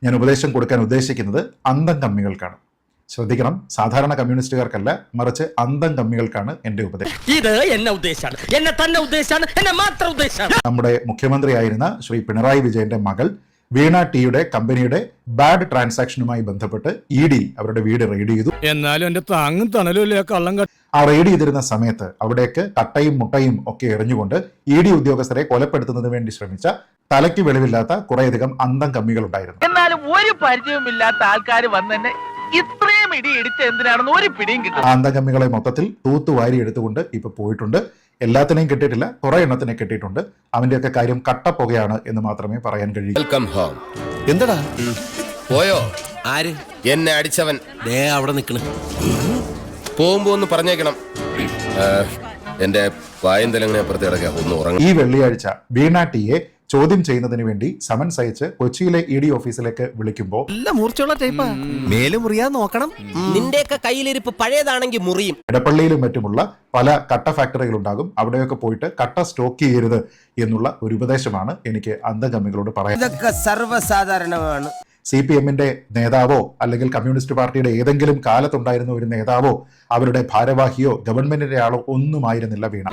ഞാൻ ഉപദേശം കൊടുക്കാൻ ഉദ്ദേശിക്കുന്നത് അന്തം കമ്മികൾക്കാണ്. ശ്രദ്ധിക്കണം, സാധാരണ കമ്മ്യൂണിസ്റ്റുകാർക്കല്ല, മറിച്ച് അന്തം കമ്മികൾക്കാണ് എന്റെ ഉപദേശം. ഇത് എന്നെ ഉദ്ദേശാണ്, എന്നെ തന്നെ ഉദ്ദേശാണ്, എന്നെ മാത്രം ഉദ്ദേശാണ്. നമ്മുടെ മുഖ്യമന്ത്രിയായിരുന്ന ശ്രീ പിണറായി വിജയന്റെ മകൾ വീണ ടിയുടെ കമ്പനിയുടെ ബാഡ് ട്രാൻസാക്ഷനുമായി ബന്ധപ്പെട്ട് ED അവരുടെ വീട് റെയ്ഡ് ചെയ്തു. എന്നാലും എന്റെ താങ്ങും തണലും കള്ളം. ആ റെയ്ഡ് ചെയ്തിരുന്ന സമയത്ത് അവിടേക്ക് കട്ടയും മുട്ടയും ഒക്കെ എറിഞ്ഞുകൊണ്ട് ED ഉദ്യോഗസ്ഥരെ കൊലപ്പെടുത്തുന്നതിന് വേണ്ടി ശ്രമിച്ച തലയ്ക്ക് വെളിവില്ലാത്ത കുറേയധികം അന്തം കമ്മികൾ ഉണ്ടായിരുന്നു. എന്നാലും ഒരു പരിചയമില്ലാത്ത ആൾക്കാർ വന്നെ ഇത്രയും ഇടി ഇടിച്ച് എന്തിനാണെന്ന് ഒരു പിടിയും കിട്ടും. ആ അന്തം കമ്മികളെ മൊത്തത്തിൽ തൂത്തുവാരി എടുത്തുകൊണ്ട് ഇപ്പൊ പോയിട്ടുണ്ട്. എല്ലാത്തിനെയും കിട്ടിയിട്ടില്ല, കുറെ എണ്ണത്തിനെ കിട്ടിയിട്ടുണ്ട്. അവന്റെയൊക്കെ കാര്യം കട്ടപ്പുകയാണ് എന്ന് മാത്രമേ പറയാൻ കഴിയൂ. Welcome home. എന്താടാ പോയോ? ആര്? എന്നെ അടിച്ചവൻ അവിടെ നിക്കണ്. പോകുമ്പോ ഒന്ന് പറഞ്ഞേക്കണം. എന്റെ വായന്തലങ്ങനെ അപ്പുറത്ത് കിടക്കാം, ഒന്ന് ഉറങ്ങും. ഈ വെള്ളിയാഴ്ച വീണ ടിയെ ചോദ്യം ചെയ്യുന്നതിന് വേണ്ടി സമൻസ് അയച്ച് കൊച്ചിയിലെ ED ഓഫീസിലേക്ക് വിളിക്കുമ്പോൾ മേലും മുറിയാൻ നോക്കണം. നിന്റെയൊക്കെ കയ്യിലിരിപ്പ് പഴയതാണെങ്കിൽ മുറിയും. എടപ്പള്ളിയിലും മറ്റുമുള്ള പല കട്ട ഫാക്ടറികൾ ഉണ്ടാകും, അവിടെയൊക്കെ പോയിട്ട് കട്ട സ്റ്റോക്ക് ചെയ്യരുത് എന്നുള്ള ഒരു ഉപദേശമാണ് എനിക്ക് അന്തം കമ്മികളോട് പറയാൻ. ഇതൊക്കെ സർവ്വസാധാരണമാണ്. CPM-ന്റെ നേതാവോ അല്ലെങ്കിൽ കമ്മ്യൂണിസ്റ്റ് പാർട്ടിയുടെ ഏതെങ്കിലും കാലത്തുണ്ടായിരുന്ന ഒരു നേതാവോ അവരുടെ ഭാരവാഹിയോ ഗവൺമെന്റിന്റെ ആളോ ഒന്നുമായിരുന്നില്ല വീണ.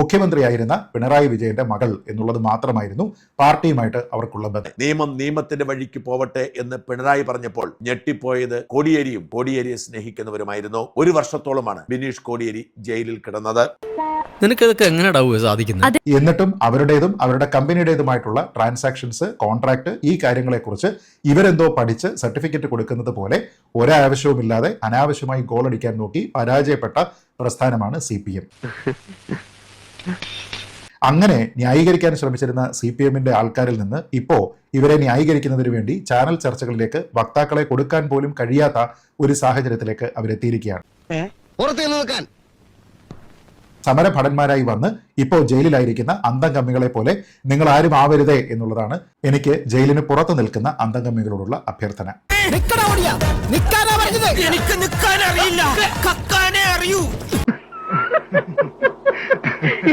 മുഖ്യമന്ത്രിയായിരുന്ന പിണറായി വിജയന്റെ മകൾ എന്നുള്ളത് മാത്രമായിരുന്നു പാർട്ടിയുമായിട്ട് അവർക്കുള്ള ബന്ധം. നിയമം നിയമത്തിന്റെ വഴിക്ക് പോവട്ടെ എന്ന് പിണറായി പറഞ്ഞപ്പോൾ ഞെട്ടിപ്പോയത് കോടിയേരിയും കോടിയേരിയെ സ്നേഹിക്കുന്നവരുമായിരുന്നു. 1 വർഷത്തോളമാണ് ബിനീഷ് കോടിയേരി ജയിലിൽ കിടന്നത്. നിനക്കിതൊക്കെ എങ്ങനെയാ സാധിക്കുന്നത്? എന്നിട്ടും അവരുടേതും അവരുടെ കമ്പനിയുടേതുമായിട്ടുള്ള ട്രാൻസാക്ഷൻസ്, കോൺട്രാക്ട്, ഈ കാര്യങ്ങളെക്കുറിച്ച് ഇവരെന്തോ പഠിച്ച് സർട്ടിഫിക്കറ്റ് കൊടുക്കുന്നത് പോലെ ഒരാവശ്യവുമില്ലാതെ അനാവശ്യമായി ഗോൾ അടിക്കാൻ നോക്കി പരാജയപ്പെട്ട പ്രസ്ഥാനമാണ് CPM. അങ്ങനെ ന്യായീകരിക്കാൻ ശ്രമിച്ചിരുന്ന CPM-ന്റെ ആൾക്കാരിൽ നിന്ന് ഇപ്പോ ഇവരെ ന്യായീകരിക്കുന്നതിന് വേണ്ടി ചാനൽ ചർച്ചകളിലേക്ക് വക്താക്കളെ കൊടുക്കാൻ പോലും കഴിയാത്ത ഒരു സാഹചര്യത്തിലേക്ക് അവരെത്തിയിരിക്കുകയാണ്. സമരഭടന്മാരായി വന്ന് ഇപ്പോൾ ജയിലിലായിരിക്കുന്ന അന്തം കമ്മികളെ പോലെ നിങ്ങൾ ആരും ആവരുതേ എന്നുള്ളതാണ് എനിക്ക് ജയിലിന് പുറത്ത് നിൽക്കുന്ന അന്തം കമ്മികളോടുള്ള അഭ്യർത്ഥന. എനിക്ക് നിൽക്കാനറിയില്ല, കക്കാനേ അറിയൂ.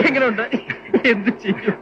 എങ്ങനെയുണ്ട്? എന്ത് ചെയ്യും?